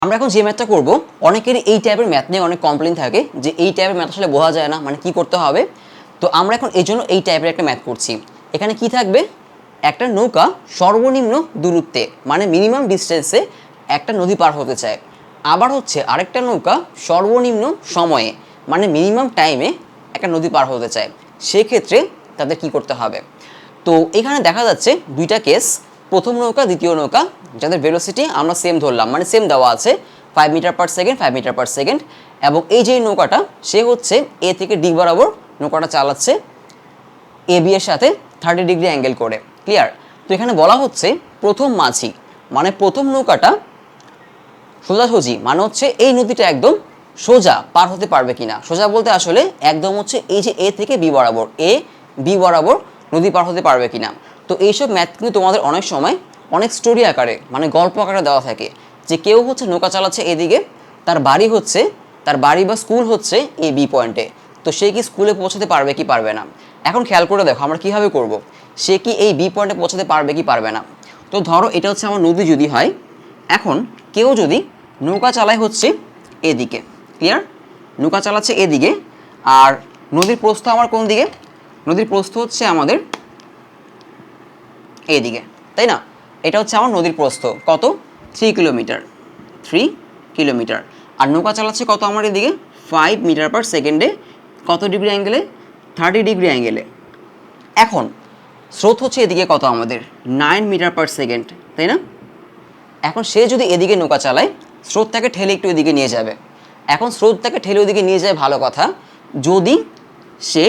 আমরা এখন যে ম্যাথটা করব, অনেকেরই এই টাইপের ম্যাথ নিয়ে অনেক কমপ্লেইন থাকে যে এই টাইপের ম্যাথ আসলে বোঝা যায় না, মানে কি করতে হবে। তো আমরা এখন এই জন্য এই টাইপের একটা ম্যাথ করছি। এখানে কি থাকবে, একটা নৌকা সর্বনিম্ন দূরত্বে মানে মিনিমাম ডিস্টেন্সে একটা নদী পার হতে চায়, আবার হচ্ছে আরেকটা নৌকা সর্বনিম্ন সময়ে মানে মিনিমাম টাইমে একটা নদী পার হতে চায়। সেক্ষেত্রে তাদের কি করতে হবে। তো এখানে দেখা যাচ্ছে দুইটা কেস, প্রথম নৌকা দ্বিতীয় নৌকা, যাদের ভেলোসিটি আমরা সেম ধরলাম, মানে সেম দেওয়া আছে 5 metre per second 5 metre per second. এবং এই যে নৌকাটা সে হচ্ছে এ থেকে ডি বরাবর নৌকাটা চালাচ্ছে এ বি এর সাথে 30 ডিগ্রি অ্যাঙ্গেল করে। ক্লিয়ার? তো এখানে বলা হচ্ছে প্রথম মাঝি মানে প্রথম নৌকাটা সোজাসুজি মানে হচ্ছে এই নদীটা একদম সোজা পার হতে পারবে কিনা। সোজা বলতে আসলে একদম হচ্ছে এই যে এ থেকে বি বরাবর, এ বি বরাবর নদী পার হতে পারবে কিনা। তো এইসব ম্যাথ কিন্তু তোমাদের অনেক সময় অনেক স্টোরি আকারে মানে গল্প আকারে দেওয়া থাকে, যে কেউ হচ্ছে নৌকা চালাচ্ছে এদিকে, তার বাড়ি বা স্কুল হচ্ছে এই বি পয়েন্টে, তো সে কি স্কুলে পৌঁছাতে পারবে কি পারবে না। এখন খেয়াল করে দেখো আমরা কীভাবে করব, সে কি এই বি পয়েন্টে পৌঁছাতে পারবে কি পারবে না। তো ধরো এটা হচ্ছে আমার নদী যদি হয়, এখন কেউ যদি নৌকা চালায় হচ্ছে এদিকে, ক্লিয়ার, নৌকা চালাচ্ছে এদিকে, আর নদীর প্রস্থ আমার কোন দিকে, নদীর প্রস্থ হচ্ছে আমাদের এদিকে, তাই না। এটা হচ্ছে আমার নদীর প্রস্থ কত, 3 কিলোমিটার, 3 কিলোমিটার। আর নৌকা চালাচ্ছে কত আমার এদিকে, 5 মিটার পার সেকেন্ডে, কত ডিগ্রি অ্যাঙ্গেলে, 30 ডিগ্রি অ্যাঙ্গেলে। এখন স্রোত হচ্ছে এদিকে কত আমাদের, 9 মিটার পার সেকেন্ড, তাই না। এখন সে যদি এদিকে নৌকা চালায়, স্রোতটাকে ঠেলে একটু এদিকে নিয়ে যাবে। এখন স্রোতটাকে ঠেলে ওদিকে নিয়ে যায় ভালো কথা, যদি সে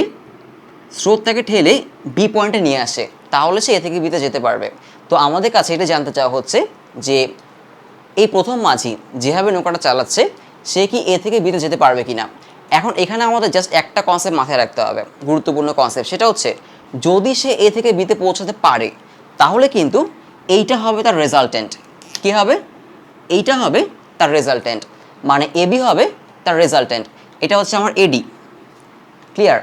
স্রোতটাকে ঠেলে বি পয়েন্টে নিয়ে আসে তাহলে সে এ থেকে বিতে যেতে পারবে। তো আমাদের কাছে এটা জানতে চাওয়া হচ্ছে যে এই প্রথম মাঝি যেভাবে নৌকাটা চালাচ্ছে সে কি এ থেকে বিতে যেতে পারবে কিনা। এখন এখানে আমাদের জাস্ট একটা কনসেপ্ট মাথায় রাখতে হবে, গুরুত্বপূর্ণ কনসেপ্ট, সেটা হচ্ছে যদি সে এ থেকে বিতে পৌঁছাতে পারে তাহলে কিন্তু এইটা হবে তার রেজাল্টেন্ট। কী হবে, এইটা হবে তার রেজাল্টেন্ট, মানে এবি হবে তার রেজাল্টেন্ট। এটা হচ্ছে আমার এডি, ক্লিয়ার।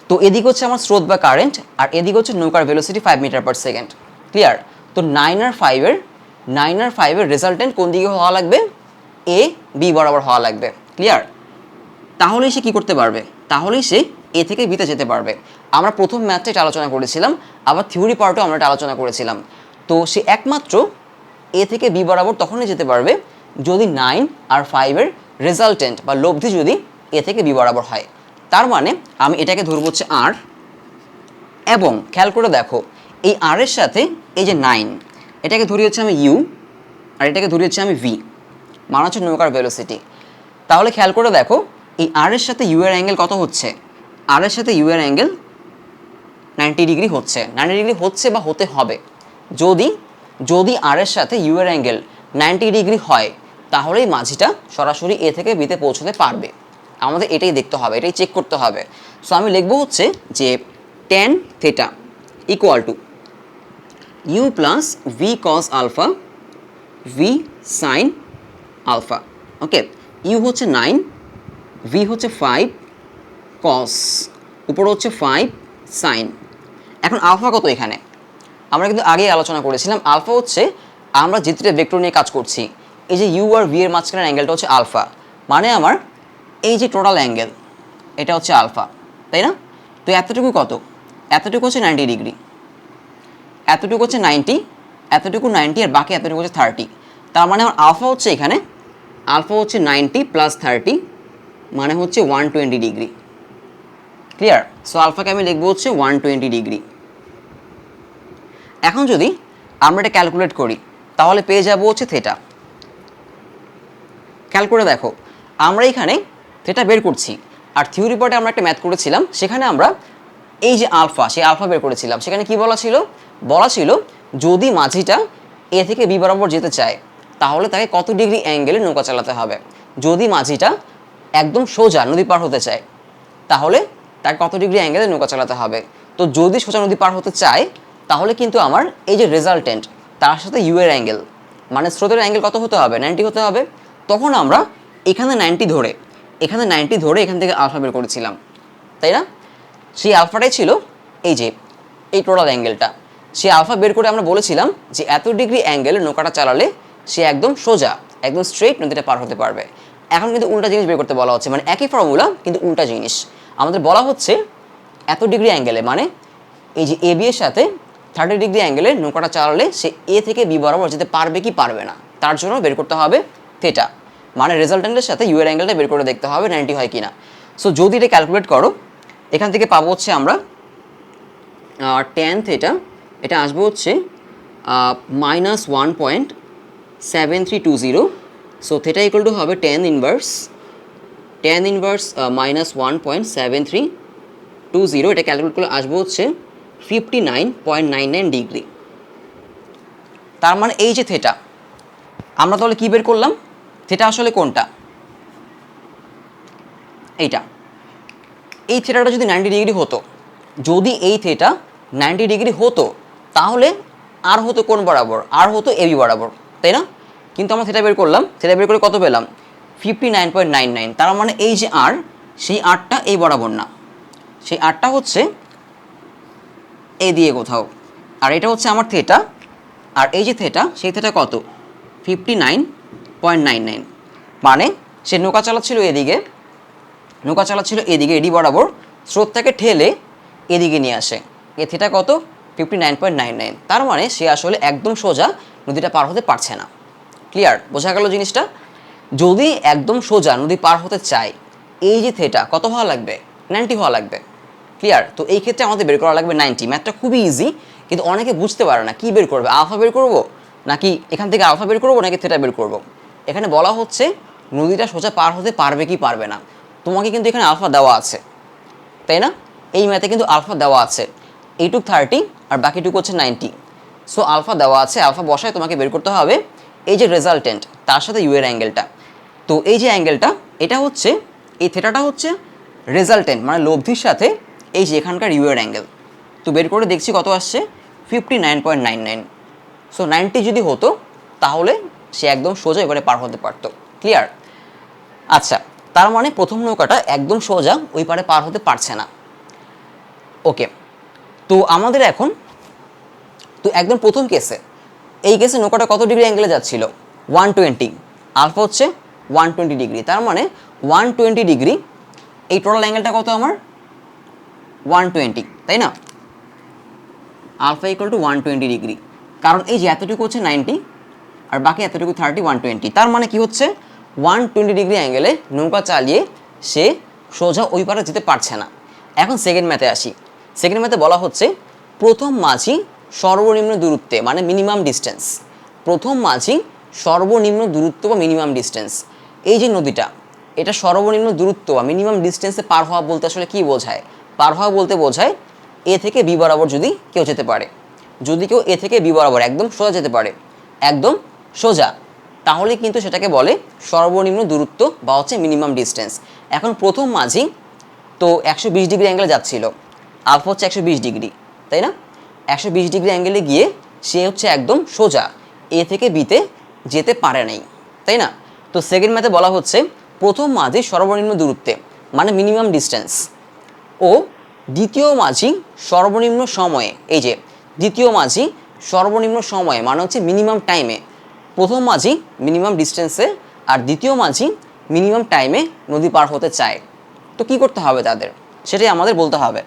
তো এদিকে হচ্ছে আমার স্রোত বা কারেন্ট, আর এদিকে হচ্ছে নৌকার velocity 5 metre per second, clear. তো 9 আর 5-এর রেজাল্টেন্ট কোন দিকে হওয়া লাগবে, এ বি বরাবর হওয়া লাগবে, ক্লিয়ার। তাহলেই সে কী করতে পারবে, তাহলেই সে এ থেকে বিতে যেতে পারবে। আমরা প্রথম ম্যাথটা এটা আলোচনা করেছিলাম, আবার থিওরি পার্টও আমরা এটা আলোচনা করেছিলাম। তো সে একমাত্র এ থেকে বি বরাবর তখনই যেতে পারবে যদি 9 আর 5-এর রেজাল্টেন্ট বা লব্ধি যদি এ থেকে বি বরাবর হয়। তার মানে আমি এটাকে ধরবো হচ্ছে আর, এবং খেয়াল করে দেখো এই আর এর সাথে এই যে 9 এটাকে ধরি হচ্ছে আমি ইউ, আর এটাকে ধরি হচ্ছে আমি ভি, মানে হচ্ছে নৌকার ভেলোসিটি। তাহলে খেয়াল করে দেখো এই আর এর সাথে ইউ এর অ্যাঙ্গেল কত হচ্ছে, আর এর সাথে ইউ এর অ্যাঙ্গেল 90 ডিগ্রি হচ্ছে, 90 ডিগ্রি হচ্ছে বা হতে হবে। যদি আর এর সাথে ইউ এর অ্যাঙ্গেল 90 ডিগ্রি হয় তাহলেই মাঝিটা সরাসরি এ থেকে বিতে পৌঁছতে পারবে। আমাদের এটাই দেখতে হবে, এটাই চেক করতে হবে। সো আমি লিখবো হচ্ছে যে tan theta equal to U plus V cos alpha V sine alpha. Okay, U হচ্ছে 9, ভি হচ্ছে 5 কস, উপরে হচ্ছে 5 সাইন। এখন আলফা কত, এখানে আমরা কিন্তু আগেই আলোচনা করেছিলাম আলফা হচ্ছে, আমরা যেটা ভেক্টর নিয়ে কাজ করছি, এই যে ইউ আর ভি এর মাঝখানের অ্যাঙ্গেলটা হচ্ছে আলফা, মানে আমার এই যে টোটাল অ্যাঙ্গেল এটা হচ্ছে আলফা, তাই না। তো এতটুকু কত, এতটুকু হচ্ছে 90 ডিগ্রি, এতটুকু হচ্ছে 90, এতটুকু 90 আর বাকি এতটুকু হচ্ছে 30। তার মানে আমার আলফা হচ্ছে এখানে, আলফা হচ্ছে 90 প্লাস 30 মানে হচ্ছে 120 ডিগ্রি, ক্লিয়ার। সো আলফাকে আমি লিখবো হচ্ছে 120 ডিগ্রি। এখন যদি আমরা এটা ক্যালকুলেট করি তাহলে পেয়ে যাবো হচ্ছে থেটা। খেয়াল করে দেখো আমরা এখানে থেটা বের করছি, আর থিওরি পার্টে আমরা একটা ম্যাথ করেছিলাম, সেখানে আমরা এই যে আলফা, সেই আলফা বের করেছিলাম। সেখানে কি বলা ছিল যদি মাঝিটা এ থেকে বি বরাবর যেতে চায় তাহলে তাকে কত ডিগ্রি অ্যাঙ্গেলে নৌকা চালাতে হবে। যদি মাঝিটা একদম সোজা নদী পার হতে চায় তাহলে তাকে কত ডিগ্রি অ্যাঙ্গেলে নৌকা চালাতে হবে। তো যদি সোজা নদী পার হতে চায় তাহলে কিন্তু আমার এই যে রেজাল্টেন্ট তার সাথে ইউ এর অ্যাঙ্গেল মানে স্রোতের অ্যাঙ্গেল কত হতে হবে, 90 হতে হবে। তখন আমরা এখানে 90 ধরে এখান থেকে আলফা বের করেছিলাম, তাই না। সেই আলফাটাই ছিল এই যে এই টোটাল অ্যাঙ্গেলটা। সেই আলফা বের করে আমরা বলেছিলাম যে এত ডিগ্রি অ্যাঙ্গেলে নৌকাটা চালালে সে একদম সোজা একদম স্ট্রেট নদীটা পার হতে পারবে। এখন কিন্তু উল্টা জিনিস বের করতে বলা হচ্ছে, মানে একই ফর্মুলা কিন্তু উল্টা জিনিস। আমাদের বলা হচ্ছে এত ডিগ্রি অ্যাঙ্গেলে, মানে এই যে এ বি এর সাথে 30 ডিগ্রি অ্যাঙ্গেলে নৌকাটা চালালে সে এ থেকে বি বরাবর যেতে পারবে কি পারবে না, তার জন্য বের করতে হবে থেটা, মানে রেজাল্টেন্টের সাথে ইউ এর অ্যাঙ্গেলটা বের করে দেখতে হবে 90 হয় কিনা। সো যদি এটা ক্যালকুলেট করো, এখান থেকে পাবো হচ্ছে আমরা tan থেটা, এটা আসবে হচ্ছে -1.7320। সো থেটা ইকুয়াল টু হবে tan ইনভার্স -1.7320। এটা ক্যালকুলেট করলে আসবে হচ্ছে 59.99 ডিগ্রি। তার মানে এই যে থেটা, আমরা তাহলে কী বের করলাম, থেটা আসলে কোনটা, এইটা। এই থেটাটা যদি 90 ডিগ্রি হতো, যদি এই থেটা 90 ডিগ্রি হতো, তাহলে আর হতো কোন বরাবর, আর হতো এবি বরাবর, তাই না? কিন্তু আমরা থেটা বের করলাম, থেটা বের করে কত পেলাম, 59.99। তার মানে এই যে আর, সেই আরটা এই বরাবর না, সেই আরটা হচ্ছে এই দিয়ে কোথাও, আর এটা হচ্ছে আমার থেটা। আর এই যে থেটা, সেই থেটা কত, 59.99। মানে সে নৌকা চালাচ্ছিল এদিকে, নৌকা চালাচ্ছিল এদিকে এডি বরাবর, স্রোতটাকে ঠেলে এদিকে নিয়ে আসে, এ থেটা কত, 59.99। তার মানে সে আসলে একদম সোজা নদীটা পার হতে পারছে না। ক্লিয়ার, বোঝা গেল জিনিসটা? যদি একদম সোজা নদী পার হতে চায়, এই যে থেটা কত হওয়া লাগবে, 90 হওয়া লাগবে। ক্লিয়ার? তো এই ক্ষেত্রে আমাদের বের করা লাগবে 90। ম্যাথটা খুবই ইজি, কিন্তু অনেকে বুঝতে পারে না, কি বের করবে, আলফা বের করব নাকি এখান থেকে আলফা বের করবো নাকি থেটা বের করব। এখানে বলা হচ্ছে নদীটা সোজা পার হতে পারবে কি পারবে না। তোমাকে কিন্তু এখানে আলফা দেওয়া আছে, তাই না? এই ম্যাথে কিন্তু আলফা দেওয়া আছে, এইটুক 30 আর বাকিটুকু হচ্ছে 90। সো আলফা দেওয়া আছে, আলফা বসায় তোমাকে বের করতে হবে এই যে রেজাল্টেন্ট, তার সাথে ইউ এর অ্যাঙ্গেলটা। তো এই যে অ্যাঙ্গেলটা, এটা হচ্ছে, এই থেটাটা হচ্ছে রেজাল্টেন্ট, মানে লব্ধির সাথে এই যে এখানকার ইউ এর অ্যাঙ্গেল। তো বের করে দেখছি কত আসছে, 59.99। সো 90 যদি হতো, তাহলে সে একদম সোজা এবারে পার হতে পারতো। ক্লিয়ার? আচ্ছা, তার মানে প্রথম নৌকাটা একদম সোজা ওই পারে পার হতে পারছে না। ওকে, তো আমাদের এখন, তো একদম প্রথম কেসে, এই কেসে নৌকাটা কত ডিগ্রি অ্যাঙ্গেলে যাচ্ছিল, 120, আলফা হচ্ছে 120 ডিগ্রি। তার মানে 120 ডিগ্রি, এই টোটাল অ্যাঙ্গেলটা কত আমার, 120, তাই না? আলফা ইকুয়াল টু 120 ডিগ্রি, কারণ এই যে এতটুকু হচ্ছে 90 আর বাকি এতটুকু 30, 120। তার মানে কি হচ্ছে, 120 ডিগ্রি অ্যাঙ্গেলে নৌকা চালিয়ে সে সোজা ওই পারে যেতে পারছে না। এখন সেকেন্ড ম্যাথে আসি। সেকেন্ড ম্যাথে বলা হচ্ছে প্রথম মাঝি সর্বনিম্ন দূরত্বে, মানে মিনিমাম ডিস্টেন্স, প্রথম মাঝি সর্বনিম্ন দূরত্ব বা মিনিমাম ডিস্টেন্স। এই যে নদীটা, এটা সর্বনিম্ন দূরত্ব বা মিনিমাম ডিস্টেন্সে পার হওয়া বলতে আসলে কী বোঝায়, পার হওয়া বলতে বোঝায় এ থেকে বি বরাবর যদি কেউ যেতে পারে, যদি কেউ এ থেকে বি বরাবর একদম সোজা যেতে পারে, একদম সোজা, তাহলে কিন্তু সেটাকে বলে সর্বনিম্ন দূরত্ব বা হচ্ছে মিনিমাম ডিস্টেন্স। এখন প্রথম মাঝি তো 120 ডিগ্রি অ্যাঙ্গেলে যাচ্ছিল, আলফা হচ্ছে 120 ডিগ্রি, তাই না? 120 ডিগ্রি অ্যাঙ্গেলে গিয়ে সে হচ্ছে একদম সোজা এ থেকে বিতে যেতে পারে নাই, তাই না? তো সেকেন্ড ম্যাথে বলা হচ্ছে প্রথম মাঝি সর্বনিম্ন দূরত্বে, মানে মিনিমাম ডিস্টেন্স, ও দ্বিতীয় মাঝি সর্বনিম্ন সময়ে, এই যে দ্বিতীয় মাঝি সর্বনিম্ন সময়ে মানে হচ্ছে মিনিমাম টাইমে, প্রথম মাঝি মিনিমাম ডিস্টেন্সে আর দ্বিতীয় মাঝি মিনিমাম টাইমে নদী পার হতে চায়। তো কি করতে হবে তাদের, সেটাই আমাদের বলতে হবে।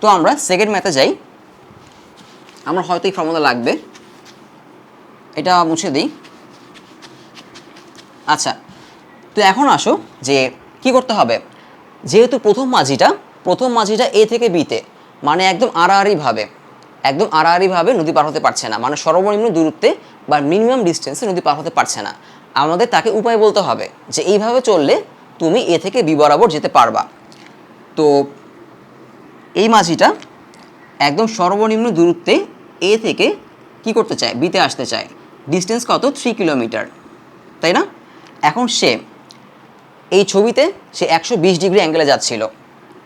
তো আমরা সেকেন্ড ম্যাথে যাই। আমরা হয়তো এই ফর্মুলা লাগবে, এটা মুছে দিই। আচ্ছা, তো এখন আসো যে কি করতে হবে। যেহেতু প্রথম মাঝিটা এ থেকে বিতে, মানে একদম আড়াআড়িভাবে নদী পার হতে পারছে না, মানে সর্বনিম্ন দূরত্বে বা মিনিমাম ডিস্টেন্সে নদী পার হতে পারছে না। আমাদের তাকে উপায় বলতে হবে যে এইভাবে চললে তুমি এ থেকে বি বরাবর যেতে পারবা। তো এই মাঝিটা একদম সর্বনিম্ন দূরত্বে এ থেকে কি করতে চায়, বিতে আসতে চায়। ডিস্টেন্স কত, 3 কিলোমিটার, তাই না? এখন সে এই ছবিতে সে 120 ডিগ্রি অ্যাঙ্গেলে যাচ্ছিল,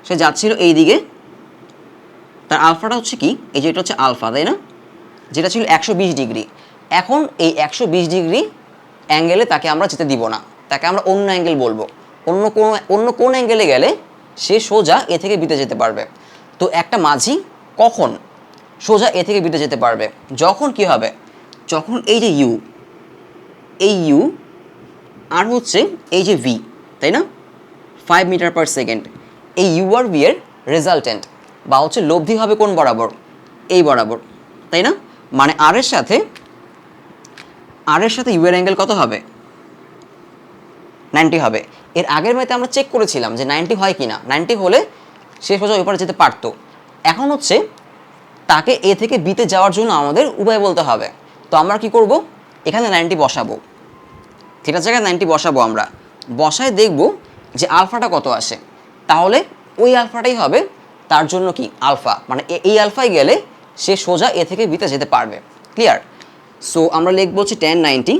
সে যাচ্ছিল এই দিকে। তার আলফাটা হচ্ছে কি, এই যে এটা হচ্ছে আলফা, তাই না? যেটা ছিল 120 ডিগ্রি। এখন এই 120 ডিগ্রি অ্যাঙ্গেলে তাকে আমরা যেতে দিব না, তাকে আমরা অন্য অ্যাঙ্গেল বলবো। অন্য কোন অ্যাঙ্গেলে গেলে সে সোজা এ থেকে বিতে যেতে পারবে। তো একটা মাঝি কখন সোজা এ থেকে বিতে যেতে পারবে, যখন কি হবে, যখন এই যে ইউ আর হচ্ছে এই যে ভি, তাই না, 5 মিটার পার সেকেন্ড, এই ইউ আর ভি এর রেজাল্টেন্ট বা হচ্ছে লব্ধি হবে কোন বরাবর, এই বরাবর, তাই না, মানে আর এর সাথে ইউ এর অ্যাঙ্গেল কত হবে, 90 হবে। এর আগের ম্যাথে আমরা চেক করেছিলাম যে 90 হয় কি না, 90 হলে সে সোজা ওই পারে যেতে পারতো। এখন হচ্ছে তাকে এ থেকে বিতে যাওয়ার জন্য আমাদের উপায় বলতে হবে। তো আমরা কি করব, এখানে 90 বসাবো, থিটার জায়গায় 90 বসাবো, আমরা বসায় দেখব যে আলফাটা কত আসে, তাহলে ওই আলফাটাই হবে তার জন্য কি আলফা, মানে এই আলফায় গেলে সে সোজা এ থেকে বিতে যেতে পারবে। ক্লিয়ার? সো আমরা লিখবো হচ্ছে tan 90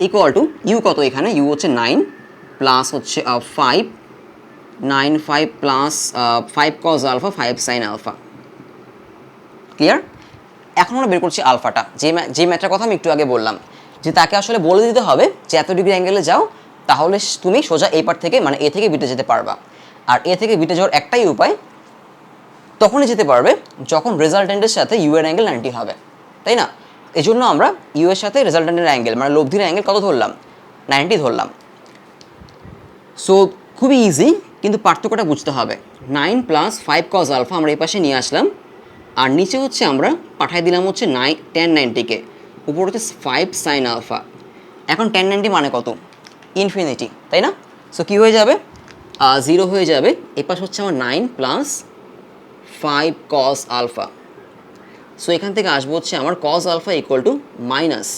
ইকুয়াল টু ইউ কত, এখানে ইউ হচ্ছে 9 প্লাস হচ্ছে 5, 9 5 plus 5 cos alpha 5 sin alpha. Clear? এখন আমরা বের করছি আলফাটা, যে ম্যাথটার কথা আমি একটু আগে বললাম, যে তাকে আসলে বলে দিতে হবে যে এত ডিগ্রি অ্যাঙ্গেলে যাও, তাহলে তুমি সোজা এই পার থেকে মানে এ থেকে বিটে যেতে পারবা। আর এ থেকে বিটে যাওয়ার একটাই উপায়, তখনই যেতে পারবে যখন রেজাল্টেন্টের সাথে ইউ এর অ্যাঙ্গেল 90 হবে, তাই না? এই জন্য আমরা ইউ এর সাথে রেজাল্টেন্টের অ্যাঙ্গেল মানে লব্ধির অ্যাঙ্গেল কত ধরলাম, 90 ধরলাম। সো খুবই ইজি, কিন্তু পার্থক্যটা বুঝতে হবে। 9 প্লাস 5 cos আলফা আমরা এই পাশে নিয়ে আসলাম, আর নিচে হচ্ছে আমরা পাঠিয়ে দিলাম হচ্ছে tan 90-কে, উপর হচ্ছে 5 sin আলফা। এখন tan 90 মানে কত, ইনফিনিটি, তাই না? সো কী হয়ে যাবে, 0 হয়ে যাবে। এই পাশ হচ্ছে আমার 9 প্লাস 5 cos আলফা। সো এখান থেকে আসবো হচ্ছে আমার cos alpha equal to minus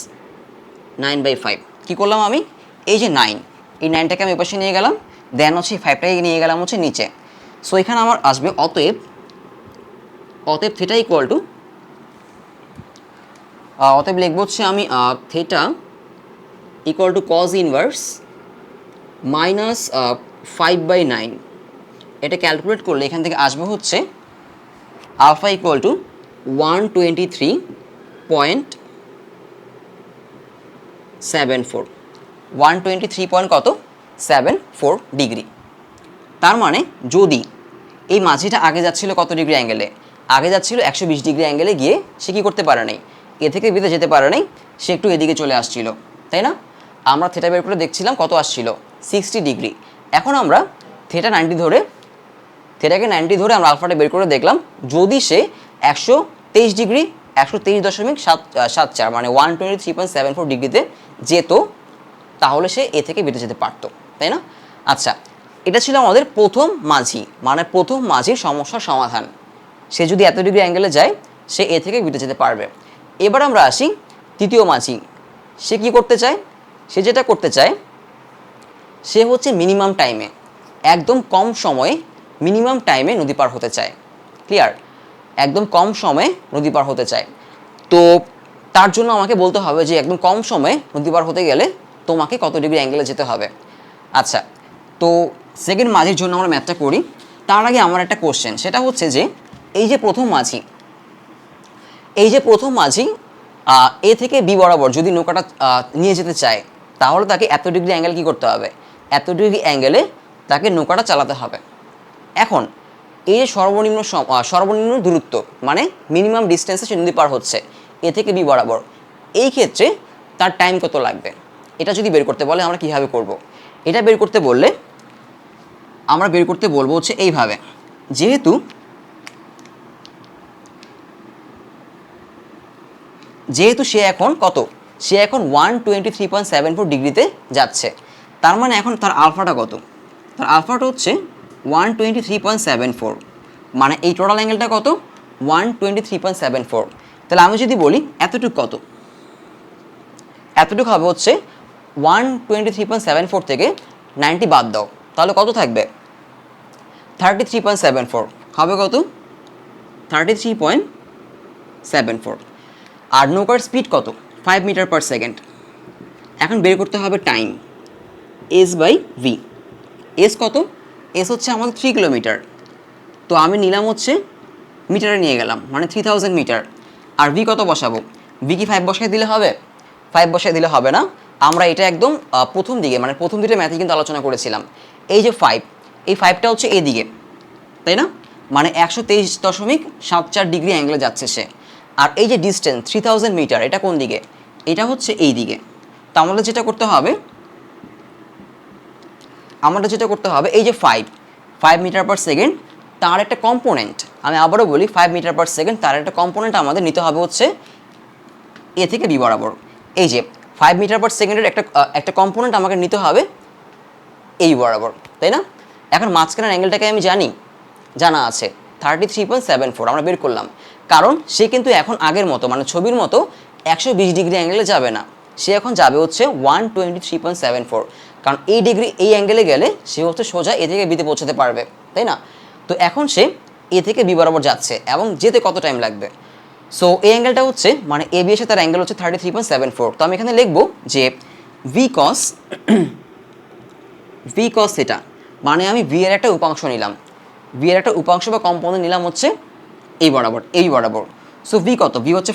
9/5। কী করলাম আমি, এই যে 9, এই 9টাকে আমি পাশে নিয়ে গেলাম, দেন হচ্ছে 5টাকে নিয়ে গেলাম হচ্ছে নিচে। সো এখানে আমার আসবে অতএব থিটা ইকুয়াল টু, অতএব লিখবো হচ্ছে আমি theta equal two cos inverse minus 5/9। এটা ক্যালকুলেট করলে এখান থেকে আসবে হচ্ছে আলফা ইকুয়াল টু 123.74, 123 কত 74 ডিগ্রি। তার মানে যদি এই মাঝিটা আগে যাচ্ছিল কত ডিগ্রি অ্যাঙ্গেলে, আগে যাচ্ছিল 120 ডিগ্রি অ্যাঙ্গেলে, গিয়ে সে কী করতে পারে নাই, এ থেকে বিতে যেতে পারে নাই, সে একটু এদিকে চলে আসছিল, তাই না? আমরা থিটা বের করে দেখছিলাম কত আসছিল, 60 ডিগ্রি। এখন আমরা থিটাকে 90 ধরে আমরা আলফাটা বের করে দেখলাম, যদি সে 123 ডিগ্রি 123.74 মানে 123.74 ডিগ্রিতে যেত, তাহলে সে এ থেকে বেঁচে যেতে পারতো, তাই না? আচ্ছা, এটা ছিল আমাদের প্রথম মাঝি, মানে প্রথম মাঝির সমস্যার সমাধান। সে যদি এত ডিগ্রি অ্যাঙ্গেলে যায়, সে এ থেকে বেঁচে যেতে পারবে। এবার আমরা আসি তৃতীয় মাঝি। সে কি করতে চায়, সে যেটা করতে চায়, সে হচ্ছে মিনিমাম টাইমে, একদম কম সময়ে মিনিমাম টাইমে নদী পার হতে চায়। ক্লিয়ার? একদম কম সময়ে নদী পার হতে চায়। তো তার জন্য আমাকে বলতে হবে যে একদম কম সময়ে নদী পার হতে গেলে তোমাকে কত ডিগ্রি অ্যাঙ্গেলে যেতে হবে। আচ্ছা, তো সেকেন্ড মাঝির জন্য আমরা ম্যাথটা করি। তার আগে আমার একটা কোশ্চেন, সেটা হচ্ছে যে এই যে প্রথম মাঝি এ থেকে বি বরাবর যদি নৌকাটা নিয়ে যেতে চায়, তাহলে তাকে এত ডিগ্রি অ্যাঙ্গেল কী করতে হবে, এত ডিগ্রি অ্যাঙ্গেলে তাকে নৌকাটা চালাতে হবে। এখন এই যে সর্বনিম্ন দূরত্ব মানে মিনিমাম ডিস্টেন্সে সে নদী পার হচ্ছে এ থেকে বি বরাবর, এই ক্ষেত্রে তার টাইম কত লাগবে, এটা যদি বের করতে বলে আমরা কীভাবে করব? এটা বের করতে বললে আমরা বের করতে বলবো হচ্ছে এইভাবে, যেহেতু সে এখন কত, সে এখন 123.74 ডিগ্রিতে যাচ্ছে, তার মানে এখন তার আলফাটা কত, তার আলফাটা হচ্ছে 123.74, মানে এই টোটাল অ্যাঙ্গেলটা কত 123.74। তাহলে আমি যদি বলি এতটুকু কত, এতটুকু হবে হচ্ছে 123.74 থেকে 90 বাদ দাও, তাহলে কত থাকবে 33.74, হবে কত 33.74। আর নৌকার স্পিড কত 5 মিটার পার সেকেন্ড। এখন বের করতে হবে টাইম, S/V। এস কত, এস হচ্ছে আমাদের 3 কিলোমিটার, তো আমি নিলাম হচ্ছে মিটারে নিয়ে গেলাম, মানে 3000 মিটার। আর ভি কত বসাবো, ভি কি 5 বসাই দিলে হবে, 5 বসাই দিলে হবে না। আমরা এটা একদম প্রথম দিকে মানে প্রথম দুটো ম্যাথে কিন্তু আলোচনা করেছিলাম। এই যে 5, এই 5টা হচ্ছে এদিকে, তাই না, মানে 123.74 ডিগ্রি অ্যাঙ্গেলে যাচ্ছে সে। আর এই যে ডিস্টেন্স 3000 মিটার, এটা কোন দিকে, এটা হচ্ছে এই দিকে। তো আমাদের যেটা করতে হবে এই যে 5 মিটার পার সেকেন্ড, তার একটা কম্পোনেন্ট, আমি আবারও বলি 5 মিটার পার সেকেন্ড, তার একটা কম্পোনেন্ট আমাদের নিতে হবে হচ্ছে এ থেকে বি বরাবর। এই যে 5 মিটার পার সেকেন্ডের একটা কম্পোনেন্ট আমাকে নিতে হবে এই বরাবর, তাই না? এখন মাঝখানের অ্যাঙ্গেলটাকে আমি জানা আছে 33.74, আমরা বের করলাম। কারণ সে কিন্তু এখন আগের মতো মানে ছবির মতো 120 ডিগ্রি অ্যাঙ্গেলে যাবে না, সে এখন যাবে হচ্ছে 123.74, কারণ এই অ্যাঙ্গেলে গেলে সে হচ্ছে সোজা এ থেকে বিতে পৌঁছাতে পারবে, তাই না? তো এখন সে এ থেকে বি বরাবর যাচ্ছে এবং যেতে কত টাইম লাগবে? সো এই অ্যাঙ্গেলটা হচ্ছে মানে এ বি এর সাথে তার অ্যাঙ্গেল হচ্ছে 33.74। তো আমি এখানে লিখবো যে ভি কস থিটা, মানে আমি ভি এর একটা উপাংশ নিলাম, ভি এর একটা উপাংশ বা কম্পোনেন্ট নিলাম হচ্ছে এই বরাবর। সো ভি কত? ভি হচ্ছে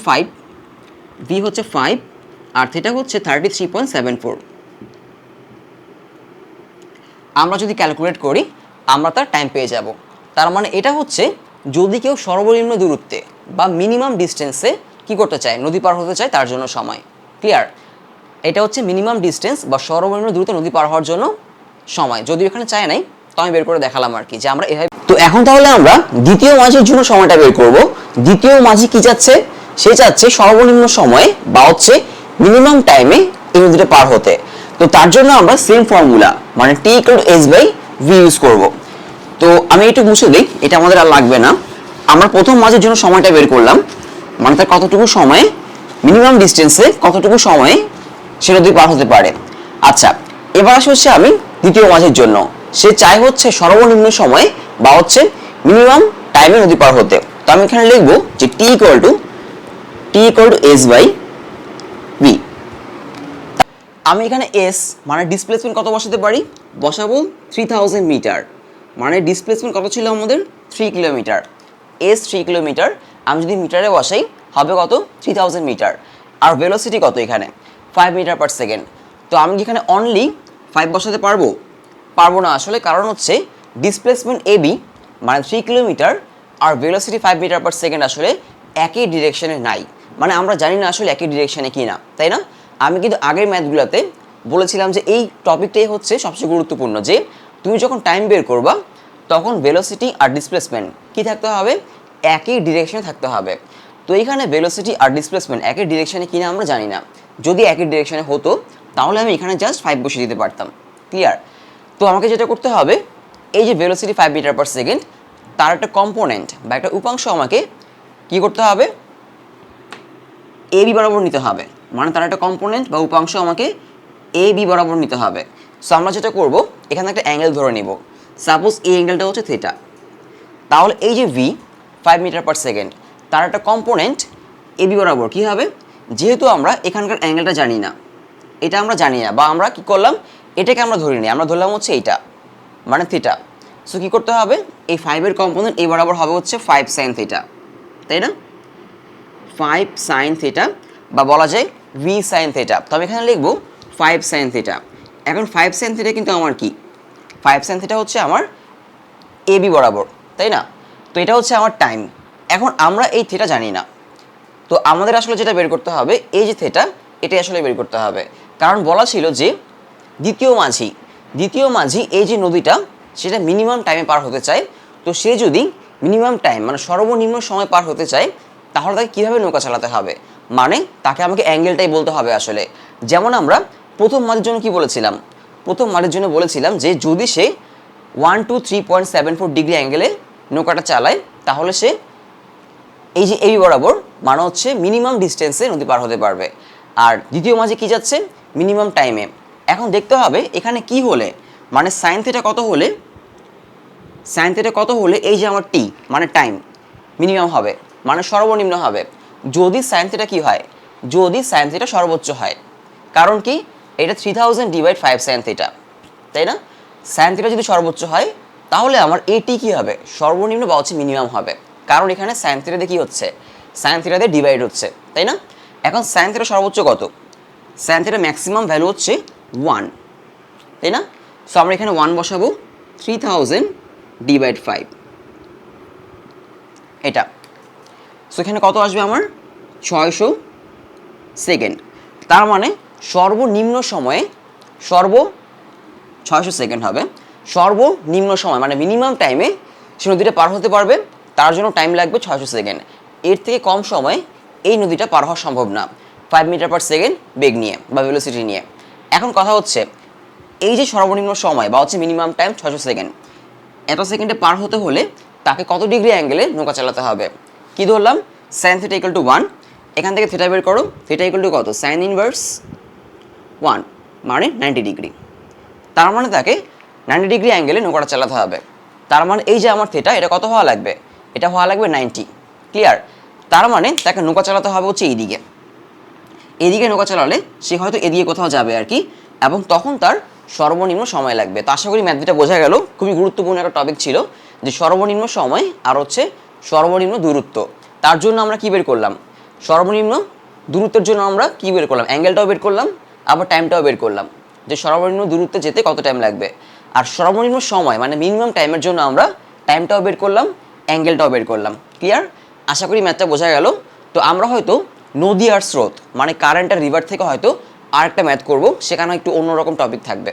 5, আর থিটা হচ্ছে 33.74। আমরা যদি ক্যালকুলেট করি আমরা তার টাইম পেয়ে যাব। তার মানে এটা হচ্ছে যদি কেউ সর্বনিম্ন দূরত্বে বা মিনিমাম ডিস্টেন্সে কি করতে চায়, নদী পার হতে চায়, তার জন্য সময়। ক্লিয়ার? এটা হচ্ছে মিনিমাম ডিস্টেন্স বা সর্বনিম্ন দূরত্বে নদী পার হওয়ার জন্য সময়। যদিও এখানে চায় নাই, তো আমি বের করে দেখালাম আর কি যে আমরা এভাবে। তো এখন তাহলে আমরা দ্বিতীয় মাঝির জন্য সময়টা বের করব। দ্বিতীয় মাঝি কি চাচ্ছে? সে চাচ্ছে সর্বনিম্ন সময়ে বা হচ্ছে মিনিমাম টাইমে এই নদীটা পার হতে। তো তার জন্য আমরা সেম ফর্মুলা মানে T equal to S by V use করব। তো আমি একটু মুছে দিই, এটা আমাদের আর লাগবে না। আমরা প্রথম মাঝের জন্য সময়টা বের করলাম, মানে তার কতটুকু সময়ে মিনিমাম ডিস্টেন্সে কতটুকু সময়ে সে নদী পার হতে পারে। আচ্ছা, এবার আসে হচ্ছে আমি দ্বিতীয় মাঝের জন্য, সে চাই হচ্ছে সর্বনিম্ন সময়ে বা হচ্ছে মিনিমাম টাইমে নদী পার হতে। তো আমি এখানে লিখবো যে T equal to S by V. আমি এখানে এস মানে ডিসপ্লেসমেন্ট কত বসাতে পারি? বসাবো 3000 মিটার, মানে ডিসপ্লেসমেন্ট কত ছিল আমাদের? 3 কিলোমিটার। এস 3 কিলোমিটার, আমি যদি মিটারে বসাই হবে কত? 3000 মিটার। আর ভেলোসিটি কত এখানে? 5 মিটার পার সেকেন্ড। তো আমি কি এখানে অনলি 5 বসাতে পারবো না আসলে, কারণ হচ্ছে ডিসপ্লেসমেন্ট এ বি মানে 3 কিলোমিটার আর ভেলোসিটি 5 মিটার পার সেকেন্ড আসলে একই ডিরেকশনে নাই, মানে আমরা জানি না আসলে একই ডিরেকশনে কি না, তাই না? আমি কিন্তু আগের ম্যাথগুলোতে বলেছিলাম যে এই টপিকটাই হচ্ছে সবচেয়ে গুরুত্বপূর্ণ, যে তুমি যখন টাইম বের করবা তখন ভেলোসিটি আর ডিসপ্লেসমেন্ট কি থাকতে হবে? একই ডিরেকশনে থাকতে হবে। তো এইখানে ভেলোসিটি আর ডিসপ্লেসমেন্ট একই ডিরেকশনে কিনা আমরা জানি না। যদি একই ডিরেকশনে হতো তাহলে আমি এখানে জাস্ট 5 বসিয়ে দিতে পারতাম। ক্লিয়ার? তো আমাকে যেটা করতে হবে, এই যে ভেলোসিটি 5 মিটার পার সেকেন্ড, তার একটা কম্পোনেন্ট বা একটা উপাংশ আমাকে কি করতে হবে? এ বি বরাবর নিতে হবে, মানে তার একটা কম্পোনেন্ট বা উপাংশ আমাকে এ বি বরাবর নিতে হবে। সো আমরা যেটা করব, এখানে একটা অ্যাঙ্গেল ধরে নিব, সাপোজ এই অ্যাঙ্গেলটা হচ্ছে থিটা। তাহলে এই যে ভি 5 মিটার পার সেকেন্ড, তার একটা কম্পোনেন্ট এ বি বরাবর কী হবে? যেহেতু আমরা এখানকার অ্যাঙ্গেলটা জানি না, এটা আমরা জানি না, বা আমরা কি করলাম, এটাকে আমরা ধরিনি, আমরা ধরলাম হচ্ছে এইটা মানে থিটা। সো কী করতে হবে? এই 5-এর কম্পোনেন্ট এ বরাবর হবে হচ্ছে 5 সাইন থিটা, তাই না? 5 সাইন থিটা, বা বলা যায় ভি সাইন থিটা। তো আমি এখানে লিখবো 5 সাইন থিটা। এখন 5 সাইন থিটা কিন্তু আমার কি? 5 সাইন থিটা হচ্ছে আমার এ বি বরাবর, তাই না? তো এটা হচ্ছে আমার টাইম। এখন আমরা এই থিটা জানি না, তো আমাদের আসলে যেটা বের করতে হবে এই যে থিটা, এটাই আসলে বের করতে হবে। কারণ বলা ছিল যে দ্বিতীয় মাঝি এই যে নদীটা সেটা মিনিমাম টাইমে পার হতে চায়। তো সে যদি মিনিমাম টাইম মানে সর্বনিম্ন সময় পার হতে চায় তাহলে তাকে কীভাবে নৌকা চালাতে হবে, মানে তাকে আমাকে অ্যাঙ্গেলটাই বলতে হবে আসলে। যেমন আমরা প্রথম মাঝের জন্য কি বলেছিলাম? প্রথম মাঝের জন্য বলেছিলাম যে যদি সে 123.74 ডিগ্রি অ্যাঙ্গেলে নৌকাটা চালায় তাহলে সে এই যে এই বরাবর মানে হচ্ছে মিনিমাম ডিস্টেন্সে নদী পার হতে পারবে। আর দ্বিতীয় মাঝে কি যাচ্ছে? মিনিমাম টাইমে। এখন দেখতে হবে এখানে কি হলে, মানে সাইন থিটা কত হলে এই যে আমার টি মানে টাইম মিনিমাম হবে, মানে সর্বনিম্ন হবে। যদি সাইন থিটা কি হয়? যদি সাইন থিটা সর্বোচ্চ হয়। কারণ কি? এটা 3000 ডিভাইড 5 সাইন থিটা, তাই না? সাইন থিটা যদি সর্বোচ্চ হয় তাহলে আমার এটি কি হবে? সর্বনিম্ন বা হচ্ছে মিনিমাম হবে। কারণ এখানে সাইন থিটা দিয়ে কি হচ্ছে? সাইন থিটা দিয়ে ডিভাইড হচ্ছে, তাই না? এখন সাইন থিটা সর্বোচ্চ কত? সাইন থিটা ম্যাক্সিমাম ভ্যালু হচ্ছে 1, তাই না? সো আমরা এখানে 1 বসাবো, 3000 ডিভাইড 5 এটা। সো এখানে কত আসবে আমার? 600 সেকেন্ড। তার মানে সর্বনিম্ন সময়ে 600 সেকেন্ড হবে, সর্বনিম্ন সময় মানে মিনিমাম টাইমে সে নদীটা পার হতে পারবে, তার জন্য টাইম লাগবে 600 সেকেন্ড। এর থেকে কম সময় এই নদীটা পার হওয়া সম্ভব না 5 মিটার পার সেকেন্ড বেগ নিয়ে বা ভেলোসিটি নিয়ে। এখন কথা হচ্ছে এই যে সর্বনিম্ন সময় বা হচ্ছে মিনিমাম টাইম 600 সেকেন্ড, এত সেকেন্ডে পার হতে হলে তাকে কত ডিগ্রি অ্যাঙ্গেলে নৌকা চালাতে হবে? কি ধরলাম? সাইন থিটা ইকুয়াল টু 1, এখান থেকে থিটা বের করো, থিটা ইকুয়াল টু কত? সাইন ইনভার্স 1 মানে 90 ডিগ্রি। তার মানে তাকে 90 ডিগ্রি অ্যাঙ্গেলে নৌকাটা চালাতে হবে। তার মানে এই যে আমার থিটা, এটা কত হওয়া লাগবে? এটা হওয়া লাগবে 90। ক্লিয়ার? তার মানে তাকে নৌকা চালাতে হবে হচ্ছে এইদিকে, এদিকে নৌকা চালালে সে হয়তো এদিকে কোথাও যাবে আর কি, এবং তখন তার সর্বনিম্ন সময় লাগবে। তো আশা করি ম্যাথটা বোঝা গেল। খুবই গুরুত্বপূর্ণ একটা টপিক ছিল যে সর্বনিম্ন সময় আর হচ্ছে সর্বনিম্ন দূরত্ব। তার জন্য আমরা কি বের করলাম? সর্বনিম্ন দূরত্বের জন্য আমরা কি বের করলাম? অ্যাঙ্গেলটাও বের করলাম, আবার টাইমটাও বের করলাম যে সর্বনিম্ন দূরত্বে যেতে কত টাইম লাগবে। আর সর্বনিম্ন সময় মানে মিনিমাম টাইমের জন্য আমরা টাইমটাও বের করলাম, অ্যাঙ্গেলটাও বের করলাম। ক্লিয়ার? আশা করি ম্যাথটা বোঝা গেল। তো আমরা হয়তো নদী আর স্রোত মানে কারেন্ট আর রিভার থেকে হয়তো আরেকটা ম্যাথ করব, সেখানে একটু অন্যরকম টপিক থাকবে।